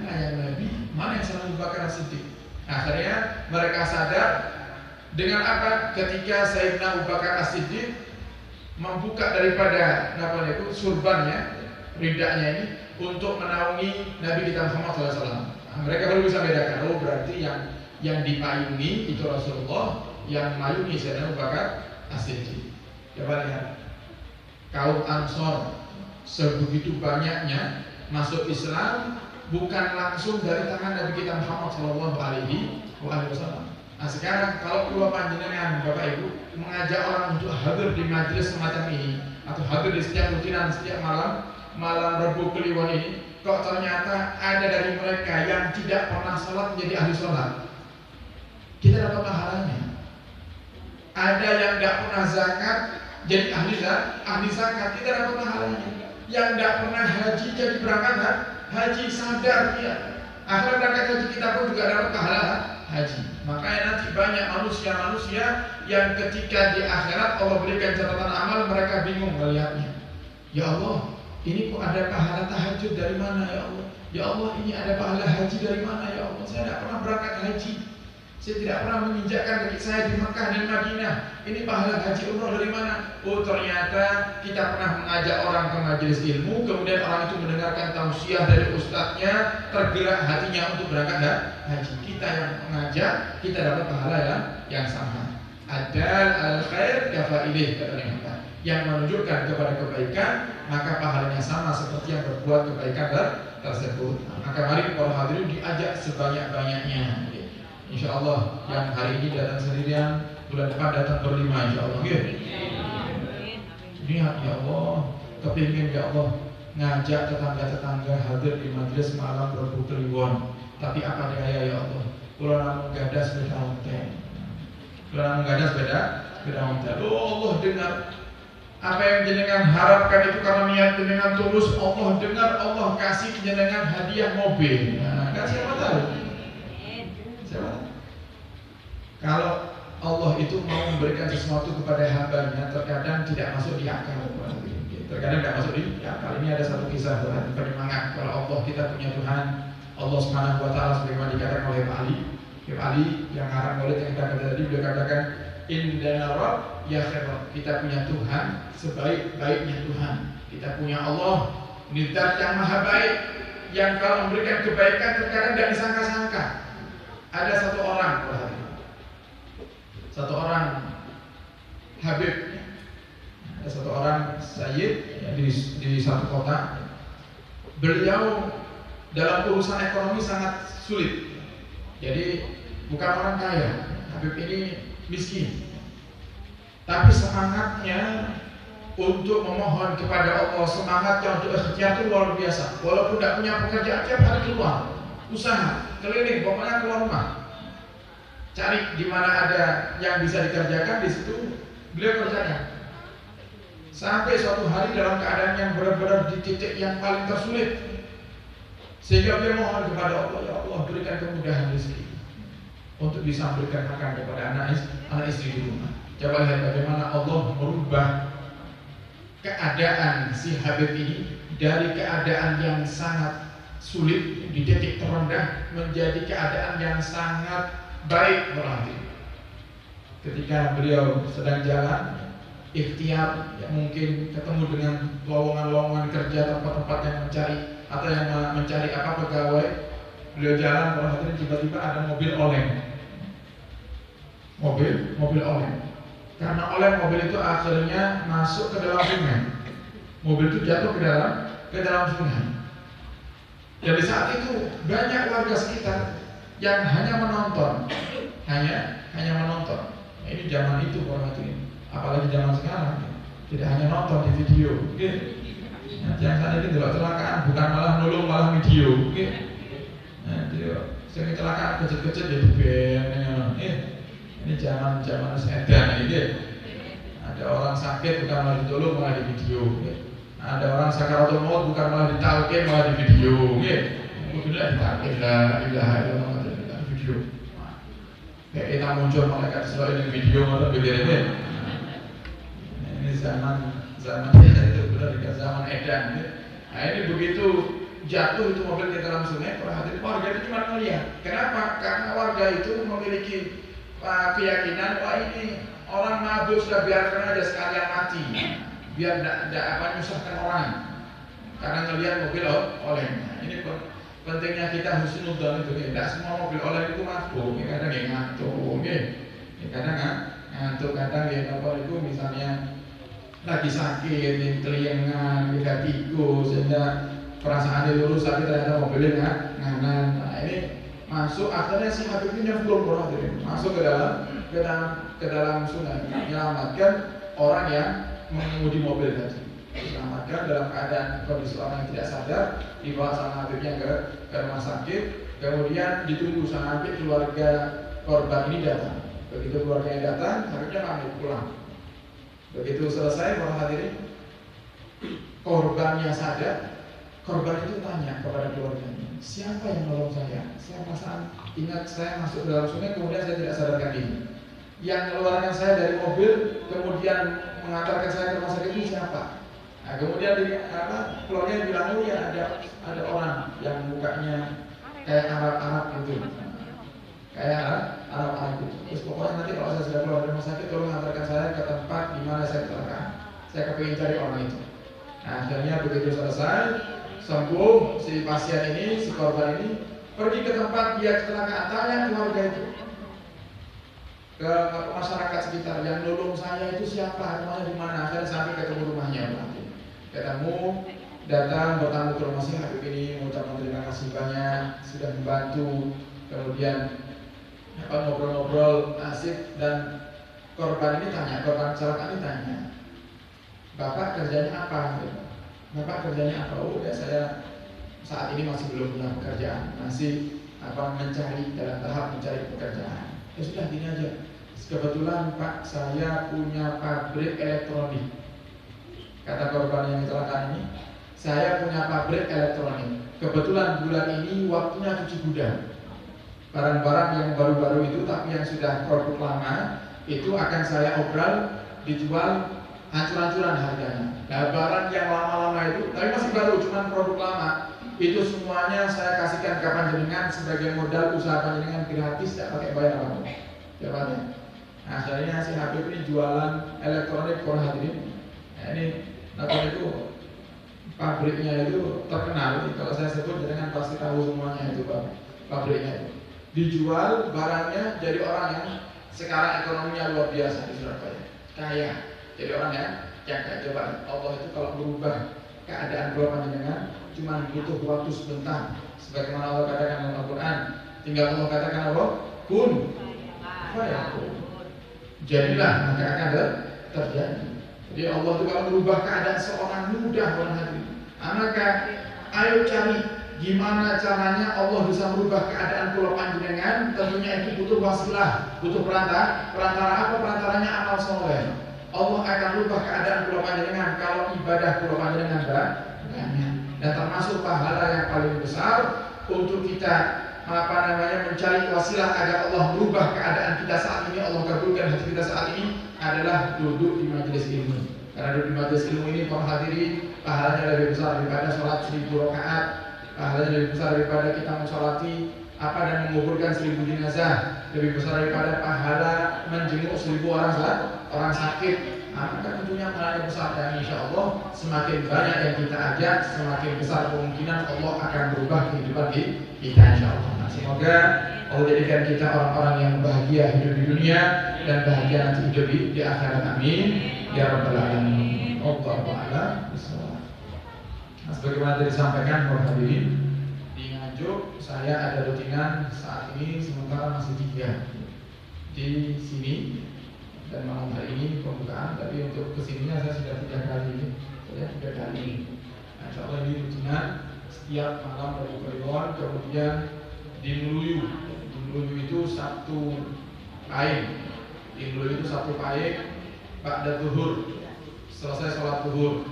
mana yang Nabi, mana yang Sayyidina Abu Bakar As-Siddiq. Akhirnya mereka sadar dengan apa? Ketika Sayyidina Abu Bakar As-Siddiq membuka daripada surbannya, ridaknya ini untuk menaungi Nabi kita Muhammad SAW. Mereka baru bisa bedakan, oh berarti yang dipayungi itu Rasulullah, yang mayungi Sayyidina Abu Bakar As-Siddiq. Coba lihat, kaum Ansor sebegitu banyaknya masuk Islam bukan langsung dari tangan Nabi kita Muhammad SAW. Nah sekarang kalau keluar panjenengan Bapak Ibu mengajak orang untuk hadir di majelis semacam ini atau hadir di setiap rutinan setiap malam Rabu Kliwon ini, kok ternyata ada dari mereka yang tidak pernah sholat menjadi ahli sholat, kita dapat pahalanya. Ada yang tidak pernah zakat jadi ahli zakat, kita dapat pahalanya. Yang tidak pernah haji jadi berangkat haji, sadar dia akhirnya berangkat haji, kita pun juga dapat pahala haji. Makanya nanti banyak manusia yang ketika di akhirat Allah berikan catatan amal, mereka bingung melihatnya. Ya Allah, ini kok ada pahala tahajud dari mana ya Allah? Ya Allah, ini ada pahala haji dari mana ya Allah? Saya tidak pernah berangkat haji, saya tidak pernah menginjakkan kaki saya di Mekah dan Madinah. Ini pahala haji umroh dari mana? Oh ternyata kita pernah mengajak orang ke majelis ilmu, kemudian orang itu mendengarkan tausiah dari ustadznya, tergerak hatinya untuk berangkat haji. Kita yang mengajak, kita dapat pahala yang sama. Adal al-khair kafailih, kata Nabi, yang menunjukkan kepada kebaikan, maka pahalanya sama seperti yang berbuat kebaikan tersebut. Maka mari para hadirin diajak sebanyak-banyaknya. Insya Allah yang hari ini datang sendirian, bulan depan datang berlima insya Allah. Niat ya Allah, kepingin ya Allah ngajak tetangga-tetangga hadir di majelis malam Rabu Kliwon. Tapi apa daya ya Allah, kalau namun gadah sepeda ontel, Oh Allah dengar apa yang jenengan harapkan itu karena niat jenengan tulus. Allah dengar, Allah kasih jenengan hadiah mobil. Nah, kan siapa tahu? Kalau Allah itu mau memberikan sesuatu kepada hambanya, terkadang tidak masuk di akal. Terkadang tidak masuk di akal. Ini ada satu kisah penyemangat. Kalau Allah kita punya Tuhan, Allah Subhanahu Wa Taala sebagaimana dikatakan oleh Pak Ali yang ngarang maulid yang kita kata tadi, beliau katakan indana Rabb ya khair. Kita punya Tuhan sebaik-baiknya Tuhan. Kita punya Allah, Zat yang maha baik, yang kalau memberikan kebaikan terkadang tidak disangka-sangka. Ada satu orang Habib, ada satu orang Sayyid di satu kota. Beliau dalam urusan ekonomi sangat sulit. Jadi bukan orang kaya, Habib ini miskin. Tapi semangatnya untuk memohon kepada Allah, semangatnya untuk ikhtiar itu luar biasa. Walaupun tidak punya pekerjaan, tiap hari keluar usaha, keliling, pokoknya keluar rumah, cari di mana ada yang bisa dikerjakan, di situ beliau kerjakan. Sampai suatu hari dalam keadaan yang benar-benar di titik yang paling tersulit, sehingga beliau mohon kepada Allah, ya Allah berikan kemudahan rezeki untuk bisa memberikan makan kepada anak istri di rumah. Coba lihat bagaimana Allah merubah keadaan si Habib ini dari keadaan yang sangat sulit di titik terendah menjadi keadaan yang sangat baik berarti. Ketika beliau sedang jalan ikhtiar, ya mungkin ketemu dengan lowongan-lowongan kerja, tempat-tempat yang mencari pegawai. Beliau jalan, berarti tiba-tiba ada mobil oleng. Mobil oleng. Karena oleng mobil itu akhirnya masuk ke dalam sungai. Mobil itu jatuh ke dalam sungai. Jadi saat itu banyak warga sekitar yang hanya menonton, hanya menonton. Nah, ini zaman itu orang itu, apalagi zaman sekarang, tidak hanya nonton di video. Nah, yang saat ini tidak kecelakaan, bukan malah nolong, malah video. Nah, saya kecelakaan kecil-kecil jadi band. Ini zaman sedan ini. Ada orang sakit bukan malah ditolong, malah di video. Ada orang sakaratul maut bukan malah ditalkin, malah di video. Kemudian ditalkin la ilaha illallah di video. Kayak kita muncul malaikat selalu di video malah begini. Ini zaman itu benar zaman edan. Nah ini begitu jatuh itu mobil ke dalam sungai, para hadirin Warga itu cuma melihat. Kenapa? Karena warga itu memiliki keyakinan, wah ini orang mabuk sudah biarkan aja sekalian mati, biar tidak nyusahkan orang. Karena ngelihat mobil olehnya. Ini pentingnya kita husnudzon itu. Tidak semua mobil oleh itu mabuk. Kadang ya ngantuk, kadang ngantuk, kadang ya itu misalnya lagi sakit, keliengan, tidak tikus, sehingga perasaan lurus tapi ternyata mobilnya nganan. Nah ini masuk, akhirnya si Habib ini nyemplung masuk ke dalam sungai, menyelamatkan orang yang mengemudi mobil tadi. Diselamatkan dalam keadaan kondisi orang yang tidak sadar, dibawa sama Habibnya ke rumah sakit. Kemudian ditunggu sama Habib, keluarga korban ini datang. Begitu keluarganya datang, Habibnya pamit pulang. Begitu selesai, para hadirin, korbannya sadar. Korban itu tanya kepada keluarganya, siapa yang nolong saya? Saya perasaan ingat saya masuk dalam sungai, kemudian saya tidak sadarkan diri. Yang mengeluarkan saya dari mobil, kemudian mengantarkan saya ke rumah sakit itu siapa? Nah, kemudian keluarganya bilang, oh ya ada orang yang mukanya kayak Arab gitu, kayak Arab gitu. Terus pokoknya nanti kalau saya sudah keluar dari rumah sakit, tolong antarkan saya ke tempat di mana saya kecelakaan. Saya kepingin cari orang itu. Nah, akhirnya begitu selesai, sembuh si pasien ini, si korban ini pergi ke tempat dia kecelakaan, tanya keluarga itu, ke masyarakat sekitar, yang nolong saya itu siapa, rumahnya di mana. Akhirnya sampai ketemu rumahnya, ketemu, datang bertamu ke rumah si Habib ini, mengucapkan terima kasih banyak sudah membantu. Kemudian ngobrol-ngobrol asik, dan korban ini tanya, korban kecelakaan ini tanya, Bapak kerjanya apa? Bapak kerjanya apa? Oh ya, saya saat ini masih belum punya pekerjaan, masih mencari, dalam tahap mencari pekerjaan. Ya sudah, gini aja. Kebetulan Pak, saya punya pabrik elektronik. Kata korban yang kecelakaan ini, saya punya pabrik elektronik. Kebetulan bulan ini waktunya cuci gudang. Barang-barang yang baru-baru itu, tapi yang sudah produk lama, itu akan saya obral, dijual hancur-hancuran harganya. Nah, barang yang lama-lama itu, tapi masih baru, cuma produk lama, itu semuanya saya kasihkan ke panjenengan sebagai modal usaha panjenengan gratis, tidak pakai bayar apa-apa. Jawabannya. Nah, akhirnya si Habib ini jualan elektronik, para hadirin. Nah, ini itu pabriknya itu terkenal. Kalau saya sebut, jangan pasti tahu semuanya itu pabriknya itu. Dijual barangnya, jadi orang yang sekarang ekonominya luar biasa di Surabaya, kaya. Jadi orang yang kaya. Coba Allah itu kalau berubah keadaan pulau panjenengan, cuma butuh waktu sebentar. Sebagaimana Allah katakan dalam Al-Quran, tinggal Allah katakan apa? Kun fayakun. Jadilah, maka akan terjadi. Jadi Allah itu kalau berubah keadaan seorang mudah, orang hati. Maka ayo cari gimana caranya Allah bisa merubah keadaan pulau panjenengan. Tentunya itu butuh wasilah, butuh perantara. Perantara apa? Perantaranya amal soleh. Allah akan rubah keadaan pulau panjenengan kalau ibadah pulau panjenengan banyak. Dan termasuk pahala yang paling besar untuk kita mencari wasilah agar Allah merubah keadaan kita saat ini, Allah kabulkan hati kita saat ini, adalah duduk di majelis ilmu. Karena duduk di majelis ilmu ini, para hadirin, pahalanya lebih besar daripada sholat 1000 rakaat, pahalanya lebih besar daripada kita mensolati dan menguburkan 1000 jenazah, lebih besar daripada pahala menjenguk 1000 orang sakit. Maka tentunya pahalanya besar, dan insya Allah semakin banyak yang kita ajak, semakin besar kemungkinan Allah akan berubah kehidupan kita, insya Allah. Nah, semoga Allah jadikan kita orang-orang yang bahagia hidup di dunia dan bahagia nanti hidup di akhirat. Amin ya rabbal alamin. Allahu a'lam bishawab. Nah, sebagaimana tadi disampaikan, para hadirin, di Nganjuk saya ada rutinan saat ini sementara masih 3 di sini. Dan malam hari ini pembukaan, tapi untuk kesininya saya sudah 3 kali. Nah, insya Allah ini rutinan setiap malam dari Kliwon. Kemudian di Meluyu. Di Meluyu itu Sabtu Pahing. Di Meluyu itu Sabtu Pahing ba'da zuhur, selesai sholat zuhur.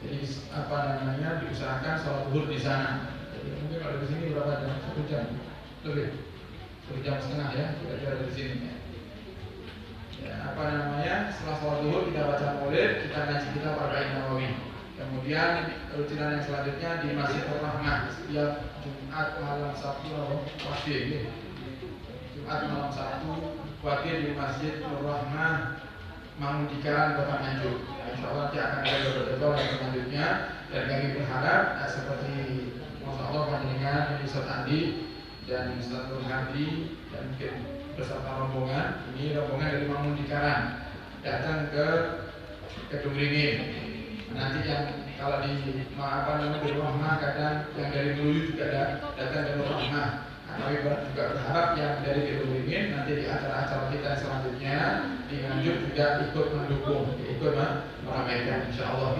Jadi diusahakan sholat zuhur di sana. Jadi mungkin kalau di sini berapa jam? 1 jam lebih, 1 jam setengah ya, kira-kira di sini ya. Setelah sholat zuhur kita baca maulid, kita ngaji kitab Arba'in Nawawi. Kemudian rutinan yang selanjutnya di Masjid Ar-Rahmah setiap Jumat malam Sabtu wakil. Jumat malam Sabtu wakil di Masjid Ar-Rahmah Mangudikaran Kota Nganjuk. Insya Allah nanti akan ada beberapa yang selanjutnya dan kami berharap seperti Masya Allah panjenengan Ustaz Andi dan Ustaz Nur Hadi dan mungkin beserta rombongan. Ini rombongan dari Mangudikaran datang ke Kedungringin. Nanti yang kalau di di Rahmah kadang yang dari Bulu juga datang dari Rahmah. Kami juga berharap yang dari Kedungringin nanti di acara-acara kita selanjutnya di Nganjuk juga ikut mendukung, ikut meramaikan insya Allah.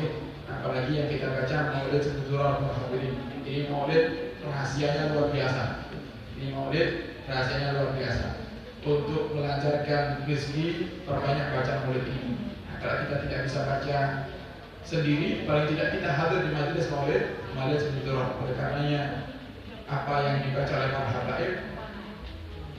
Apalagi yang kita baca Maulid Sebuturah Al-Hadirin. Ini Maulid rahasianya luar biasa. Ini Maulid rahasianya luar biasa. Untuk melancarkan rezeki perbanyak baca Maulid ini. Kalau kita tidak bisa baca sendiri, paling tidak kita hadir di majelis Maulid Sebuturah. Oleh karenanya apa yang dibaca oleh para habaib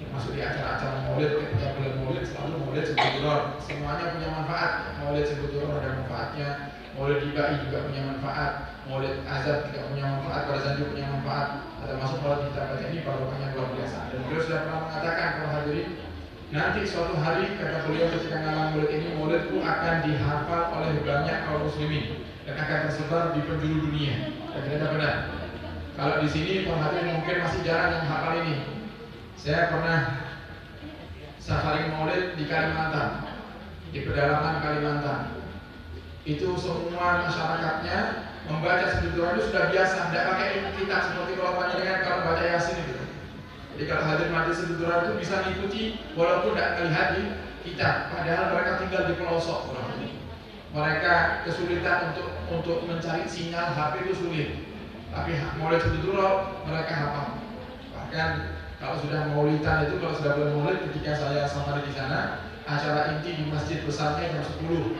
termasuk di acara-acara Maulid, ketika bulan Maulid selalu Maulid Sebuturah. Semuanya punya manfaat. Maulid Sebuturah ada manfaatnya. Maulid Ibai juga punya manfaat. Maulid Azab juga punya manfaat. Barzan juga punya manfaat. Termasuk Maulid kita baca ini barokahnya luar biasa. Dan beliau sudah pernah mengatakan para hadirin, nanti suatu hari kata beliau ketika ngalang Maulid ini, Maulidku akan dihafal oleh banyak kaum muslimin dan akan tersebar di penjuru dunia. Dan ternyata benar. Kalau di sini para hadirin mungkin masih jarang yang hafal ini. Saya pernah safari Maulid di Kalimantan, di pedalaman Kalimantan. Itu semua masyarakatnya membaca Sebuturah itu sudah biasa, tidak pakai kitab seperti kalau panjenengan kalau baca Yasin itu. Jadi kalau hadir majelis Sebuturah itu bisa mengikuti walaupun tidak melihat di kitab. Padahal mereka tinggal di pelosok. Mereka kesulitan untuk mencari sinyal HP itu sulit. Tapi Maulid Sebuturah mereka hafal. Bahkan kalau sudah maulidan itu, kalau sudah bulan Maulid, ketika saya safari di sana, acara inti di masjid besarnya jam 10.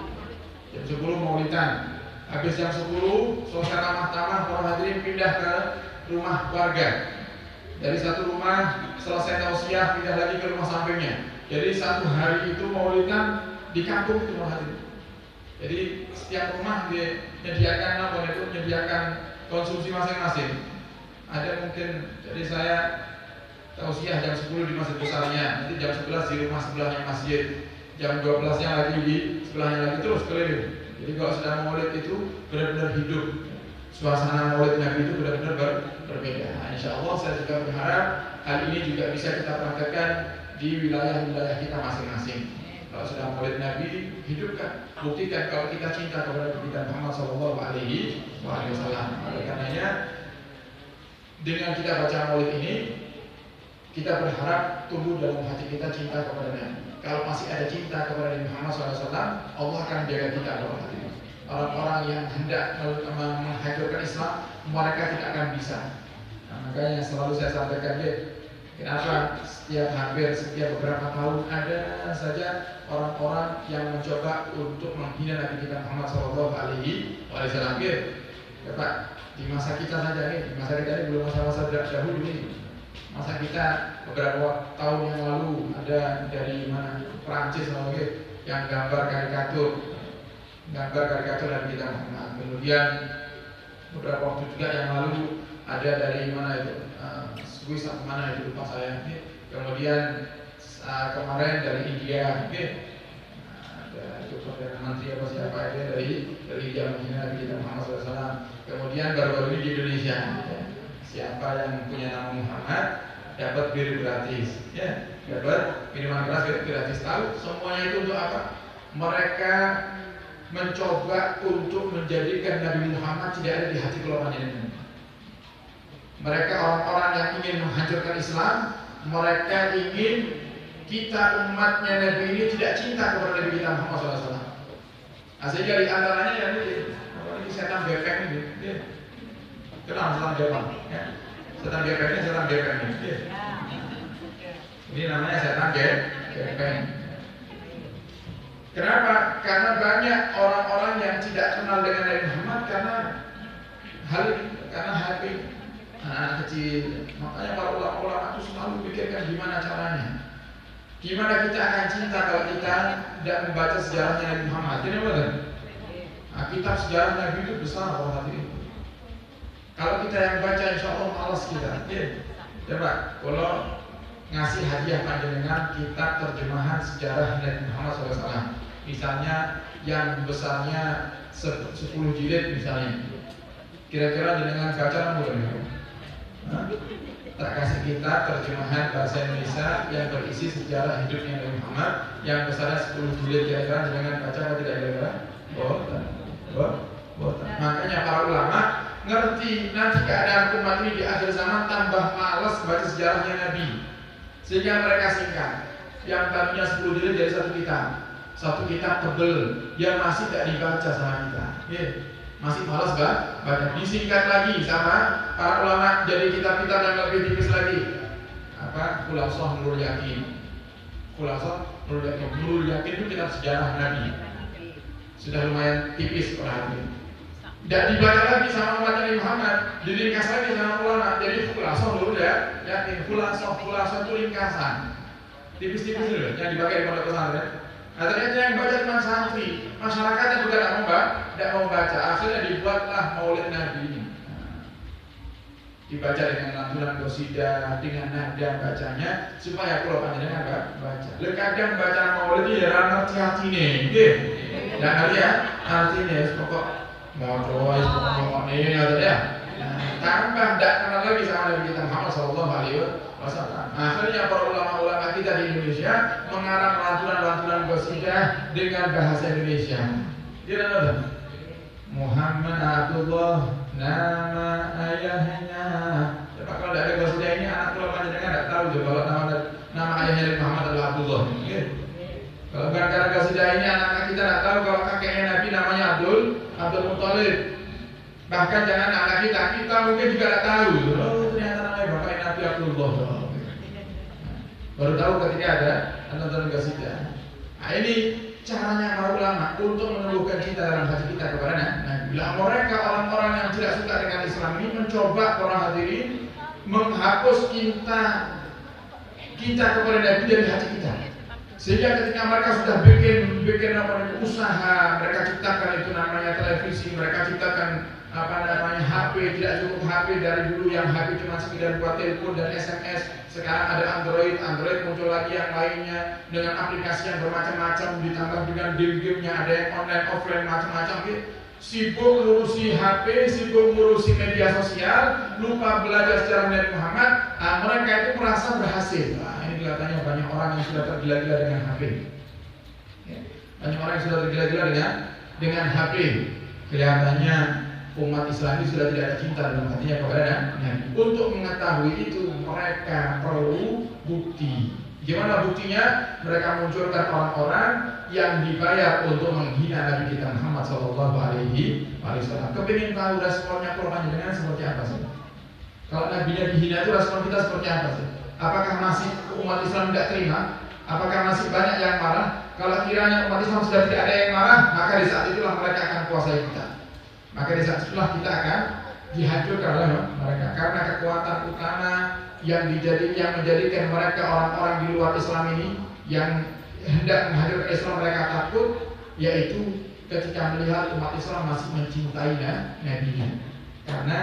Jam 10 maulidan. Habis jam 10, suasana mahkamah para hadirin pindah ke rumah warga. Dari satu rumah selesai tausiah pindah lagi ke rumah sampingnya. Jadi satu hari itu maulidan di kampung itu para hadirin. Jadi setiap rumah menyediakan menyediakan konsumsi masing-masing. Ada mungkin, jadi saya tausiah jam 10 di masjid besarnya, nanti jam 11 di rumah sebelahnya masjid, jam 12 nya lagi di sebelahnya lagi, terus keliling. Jadi kalau sedang Maulid itu benar-benar hidup, suasana Maulid Nabi itu benar-benar berbeda. Nah, insya Allah saya juga berharap hal ini juga bisa kita praktekkan di wilayah-wilayah kita masing-masing. Kalau sedang Maulid Nabi, hidupkan, buktikan kalau kita cinta kepada Nabi Muhammad SAW. Oleh karenanya dengan kita baca Maulid ini, kita berharap tumbuh dalam hati kita cinta kepada Nabi. Kalau masih ada cinta kepada Nabi Muhammad SAW, Allah akan jaga kita dalam hati. Orang-orang yang hendak menghancurkan Islam, mereka tidak akan bisa. Nah, makanya selalu saya sampaikan, kenapa setiap beberapa tahun ada saja orang-orang yang mencoba untuk menghina Nabi kita Muhammad SAW. Ya Pak, di masa kita saja nih, di masa kita ini belum masa-masa dahulu ini. Masa kita beberapa tahun yang lalu ada dari mana Prancis yang gambar karikatur Nabi kita Muhammad. Kemudian beberapa waktu juga yang lalu ada dari mana itu Swiss atau mana itu lupa saya. Kemudian kemarin dari India, ada itu perdana menteri apa siapa itu dari India menghina Nabi kita Muhammad SAW. Kemudian baru-baru ini di Indonesia, siapa yang punya nama Muhammad dapat bir gratis, dapat minuman keras gratis. Tahu semuanya itu untuk apa? Mereka mencoba untuk menjadikan Nabi Muhammad tidak ada di hati keluarga ini. Mereka orang-orang yang ingin menghancurkan Islam, mereka ingin kita umatnya Nabi ini tidak cinta kepada Nabi kita Muhammad SAW. Sehingga di antaranya yang ini setan gepeng ini, kenal setan gepeng, setan gepeng ini setan gepeng ini. Ini namanya setan gepeng. Kenapa? Karena banyak orang-orang yang tidak kenal dengan Nabi Muhammad karena hati anak kecil. Makanya para ulama itu selalu pikirkan gimana caranya. Gimana kita akan cinta kalau kita tidak membaca sejarahnya Nabi Muhammad? Ini benar. Nah, kitab sejarah Nabi itu besar orang hadirin. Kalau kita yang baca, insya Allah malas kita. Coba kalau ngasih hadiah panjenengan kitab terjemahan sejarah Nabi Muhammad SAW, misalnya yang besarnya 10 jilid misalnya, kira-kira jenengan baca nomor tak kasih kitab terjemahan bahasa Indonesia yang berisi sejarah hidupnya Nabi Muhammad yang besarnya 10 jilid, kira-kira jenengan baca atau tidak kira-kira? Boten. Makanya para ulama ngerti nanti keadaan umat ini di akhir zaman tambah malas baca sejarahnya Nabi, sehingga mereka singkat. Yang tadinya 10 jilid jadi satu kitab tebel yang masih tidak dibaca sama kita. Masih malas baca, disingkat lagi sama para ulama jadi kitab-kitab yang lebih tipis lagi. Khulasaah Nurul Yakin. Nurul Yakin itu kitab sejarah Nabi. Sudah lumayan tipis perhatian. Tidak dibaca lagi sama umat Nabi Muhammad, diringkas lagi sama ulama. Jadi khulasaah Nurul Yakin. Khulasaah itu ringkasan. Tipis-tipis dulu yang dipakai di pondok pesantren. Nah, ternyata yang baca cuma santri, masyarakatnya juga tidak mau baca. Akhirnya dibuatlah Maulid Nabi ini. Dibaca dengan lantunan qasidah, dengan nada bacanya supaya kalau panjenengan baca. Kadang baca Maulid itu ya ngerti artine, nggih. Ya ngerti ya, artine pokok maca pokok ini ya. Tambah tidak kenal lagi sama Nabi kita Muhammad sallallahu alaihi wasallam. Akhirnya para ulama-ulama kita di Indonesia mengarang lantunan-lantunan qasidah dengan bahasa Indonesia. Dia ada Muhammad Abdullah nama ayahnya. Coba kalau tidak ada qasidah ini anak ulama jangan tidak tahu kalau nama ayahnya Muhammad adalah Abdullah. Kalau gara-gara qasidah ini anak-anak kita tidak tahu kalau kakeknya Nabi namanya Abdul Muthalib. Bahkan jangan anak kita mungkin juga tidak tahu. Oh, ternyata namanya bapaknya Nabi Abdullah. Baru tahu ketika ada nonton qasidah. Nah, ini caranya para ulama untuk menumbuhkan cinta dalam hati kita kepada Nabi. Bila mereka orang-orang yang tidak suka dengan Islam ini mencoba para hadirin menghapus cinta kita kepada Nabi dari hati kita. Sehingga ketika mereka sudah bikin usaha, mereka ciptakan itu namanya televisi, mereka ciptakan HP, tidak cukup HP dari dulu yang HP cuma sekedar buat telepon dan SMS. Sekarang ada Android muncul lagi yang lainnya dengan aplikasi yang bermacam-macam, ditambah dengan game-gamenya, ada yang online, offline, macam-macam gitu. Sibuk ngurusi HP, sibuk ngurusi media sosial, lupa belajar sejarah Nabi Muhammad. Mereka itu merasa berhasil. Ini kelihatannya banyak orang yang sudah tergila-gila dengan HP. Banyak orang yang sudah tergila-gila dengan HP. Kelihatannya umat Islam ini sudah tidak ada cinta dalam hatinya kepada Nabi. Untuk mengetahui itu mereka perlu bukti. Gimana buktinya? Mereka munculkan orang-orang yang dibayar untuk menghina Nabi kita Muhammad Sallallahu Alaihi Wasallam. Kepingin tahu responnya korban dengan seperti apa sih? Kalau Nabinya dihina itu respon kita seperti apa sih? Apakah masih umat Islam tidak terima? Apakah masih banyak yang marah? Kalau kiranya umat Islam sudah tidak ada yang marah, maka di saat itulah mereka akan kuasai kita. Maka di saat itulah kita akan dihancurkan oleh mereka, karena kekuatan utama yang menjadikan mereka orang-orang di luar Islam ini yang hendak menghancurkan Islam, mereka takut, yaitu ketika melihat umat Islam masih mencintai Nabi-Nya. Karena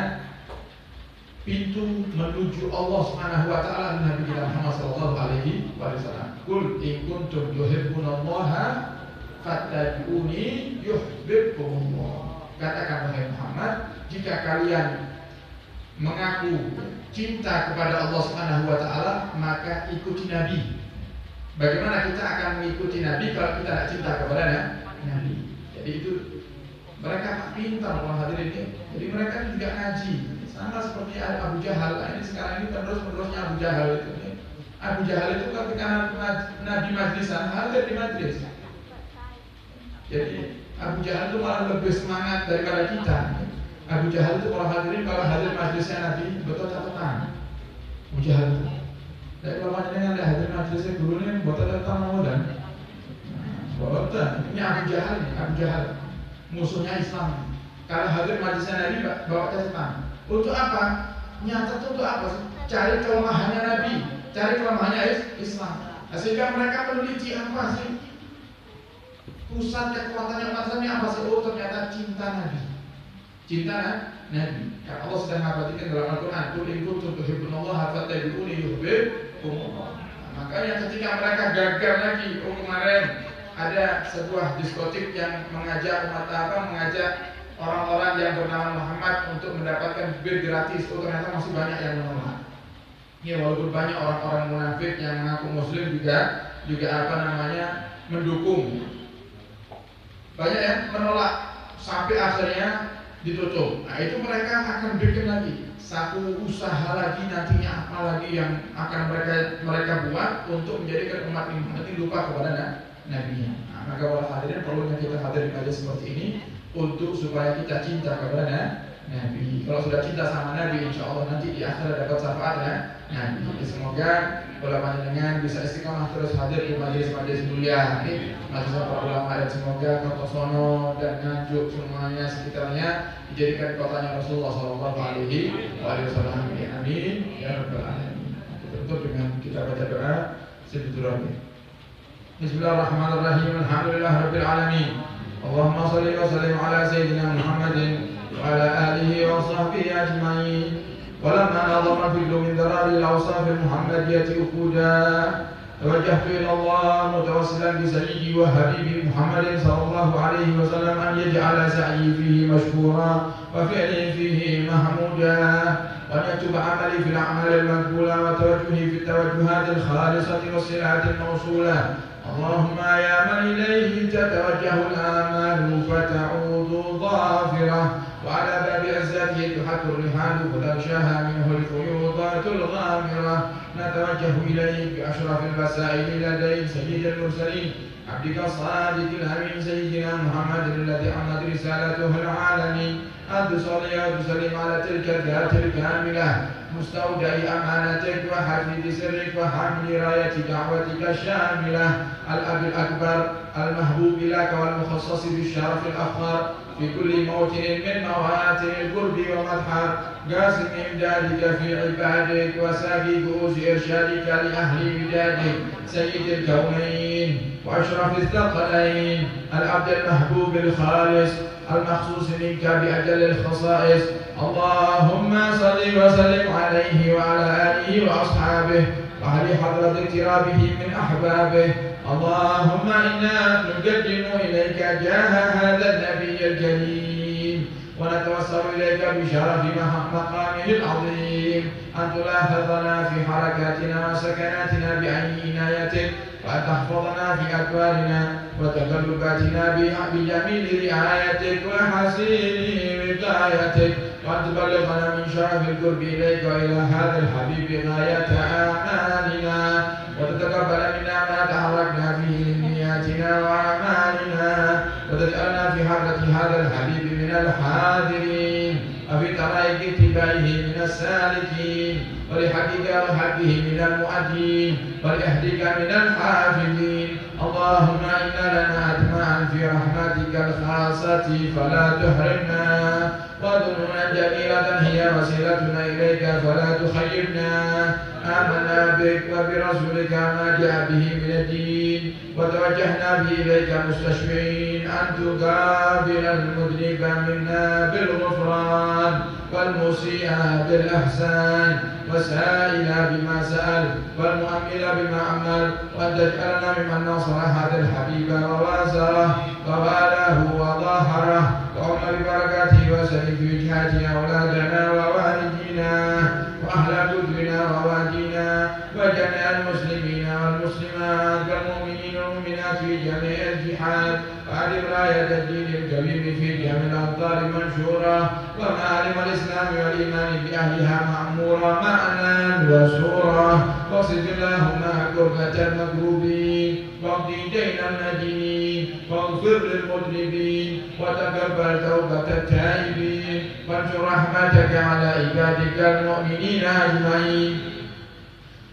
pintu menuju Allah Subhanahu wa taala Nabi kita Muhammad sallallahu alaihi wasallam. Qul in kuntum tuhibbunallaha fattabi'uni yuhibbukumullah. Katakan wahai Muhammad, jika kalian mengaku cinta kepada Allah Subhanahu wa taala, maka ikuti Nabi. Bagaimana kita akan mengikuti Nabi kalau kita tidak cinta kepada Nabi? Jadi itu mereka pintar orang hadirin ini. Jadi mereka juga ngaji. Sama seperti Abu Jahal. Ini sekarang ini penerus-penerusnya Abu Jahal itu. Abu Jahal itu ketika Nabi majlisan, hadir di majlis. Jadi Abu Jahal itu malah lebih semangat daripada kita. Abu Jahal itu kalau hadirin, kalau hadir majlisnya Nabi, betul catatan. Abu Jahal itu. Dari kalau dengan ada hadir majlisnya guru ini, betul catatan mau dan. Betul. Ini Abu Jahal nih, Abu Jahal. Musuhnya Islam. Kalau hadir majlisnya Nabi, bawa catatan. Untuk apa? Nyata itu untuk apa? Cari kelemahannya Nabi, cari kelemahannya Islam. Sehingga mereka meneliti apa sih Pusat kekuatannya umat Islam ini apa sih? Oh, ternyata cinta Nabi. Cinta Nabi. Ya Allah sedang mengabadikan dalam Al-Quran, "Qul in kuntum tuhibbunallaha fattabi'uni yuhibbukumullah." Makanya ketika mereka gagal lagi, kemarin ada sebuah diskotik yang mengajak orang-orang yang bernama Muhammad untuk mendapatkan bir gratis. Oh, ternyata masih banyak yang menolak. Ya, walaupun banyak orang-orang munafik yang mengaku Muslim juga mendukung. Banyak yang menolak sampai akhirnya ditutup. Nah, itu mereka akan bikin lagi satu usaha lagi nantinya, apa lagi yang akan mereka buat untuk menjadikan umat ini lupa kepada Nabi-nya. Nah, maka para hadirin perlunya kita hadir di majelis seperti ini untuk supaya kita cinta kepada Nabi. Kalau sudah cinta sama Nabi, insya Allah nanti di akhirat dapat syafaatnya Nabi. Semoga ulama dengan bisa istiqamah terus hadir di majelis-majelis mulia ini, majelis para ulama, dan semoga Kertosono dan Nganjuk semuanya sekitarnya dijadikan kotanya Rasulullah Shallallahu Alaihi Wasallam. Amin ya rabbal alamin. Kita tutup dengan kita baca doa Silaturahmi. Bismillahirrahmanirrahim. Alhamdulillahirabbil alamin. Allahumma shalli wa sallim ala sayyidina Muhammadin wa ala alihi wa sahbihi ajma'in. ولما نظر الفكر من ذرار الأوصاف المحمدية أخودا توجهت إلى الله متوسلا بسيدي وحبيبي محمد صلى الله عليه وسلم أن يجعل سعيي فيه مشكورا وفعلي فيه محمودا وأن يكتب عملي في الأعمال المقبولة وتوجهي في التوجهات الخالصة والصلات الموصولة. اللهم يا من إليه تتوجه الآمال فتعود ظافرة وعلى باب عزته تحط الرحال فتغشاها منه الفيوضات الغامرة. نتوجه إليك بأشرف الوسائل لديك سيد المرسلين عبدك الصادق الأمين سيدنا محمد الذي عمت رسالته العالمين. أن تصلي وتسلم على تلك الذات الكاملة مستودع أمانتك وحفظ سرك وحمل راية دعوتك الشاملة. الأب الأكبر المحبوب لك والمخصص بالشرف الأفخر في كل موطن من مواطن القرب والمدحر. قاسم إمدادك في عبادك وساقي كؤوس إرشادك لأهل بلادك سيد الكونين وأشرف الثقلين. العبد المحبوب الخالص المخصوص منك بأجل الخصائص. اللهم صل وسلم عليه وعلى آله وأصحابه وأهل حضرة اقترابه من أحبابه. اللهم إنا نقدم إليك جاه هذا النبي الكريم ونتوسل إليك بشرف مقامه العظيم أن تلاحظنا في حركاتنا وسكناتنا بعين عنايتك وأن تحفظنا في أكواننا وتقلباتنا بجميل رعايتك وحسين وقايتك وأن تبلغنا من شرف القرب إليك وإلى هذا الحبيب غاية آمالنا وتتقبل منا ما تحركنا فيه من نياتنا وأعمالنا وتجعلنا في حضرة هذا الحبيب من الحاضرين وفي طريق اتباعه من السالكين ولحقك وحقه من المؤدين ولأهلك من الحافظين. اللهم إنا لنا أطماعا في رحمتك الخاصة فلا تحرمنا وذنونا جميلة هي وسيلتنا إليك فلا تخيرنا. آمنا بك وبرسولك ما جاء به من الدين وتوجهنا به إليك مستشفعين أن تقابل المذنب منا بالغفران والمسيء بالإحسان والسائل بما سأل والمؤمل بما أمل وأن تجعلنا ممن نصر هذا الحبيب ووازره ووالاه وظاهره وأمر ببركاته وسلم في وجهات أولادنا ووالدينا وأهل قدرنا ووادينا وجميع المسلمين والمسلمات والمؤمنين والمؤمنات في جميع الجهات وأعلم راية الدين الكريم في جميع الأمطار منشورة ومعالم الإسلام والإيمان بأهلها مأمورة معنا وسورة. واصف اللهم كربة المكروبين واقض دين المدينين واغفر للمذنبين وتقبل توبة التائبين وانشر رحمتك على عبادك المؤمنين أجمعين.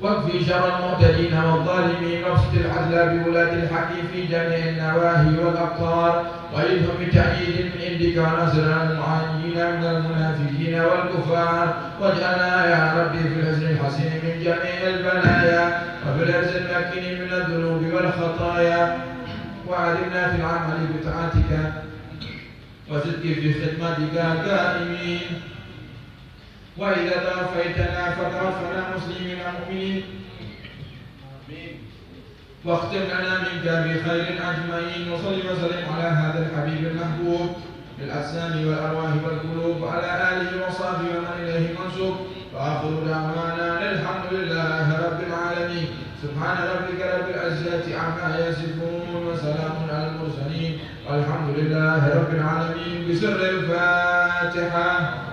واكفي شر المعتدين والظالمين وابسط العدل بولاة الحق في جميع النواهي والأقطار وأيدهم بتأييد من عندك ونصر المعاندين من المنافقين والكفار. واجعلنا يا ربي في الحزن الحسين من جميع البلايا وفي الحزن المكين من الذنوب والخطايا وأعذنا في العمل بطاعتك وصدق في خدمتك دائمين. وإذا توفيتنا فتوفنا مسلمين مؤمنين واختم لنا منك بخير أجمعين. وصل وسلم على هذا الحبيب المحبوب بالأجسام والأرواح والقلوب وعلى آله وصحبه ومن إليه منسوب. وآخر دعوانا الحمد لله رب العالمين. سبحان ربك رب العزة عما يصفون وسلام على المرسلين والحمد لله رب العالمين. بسر الفاتحة.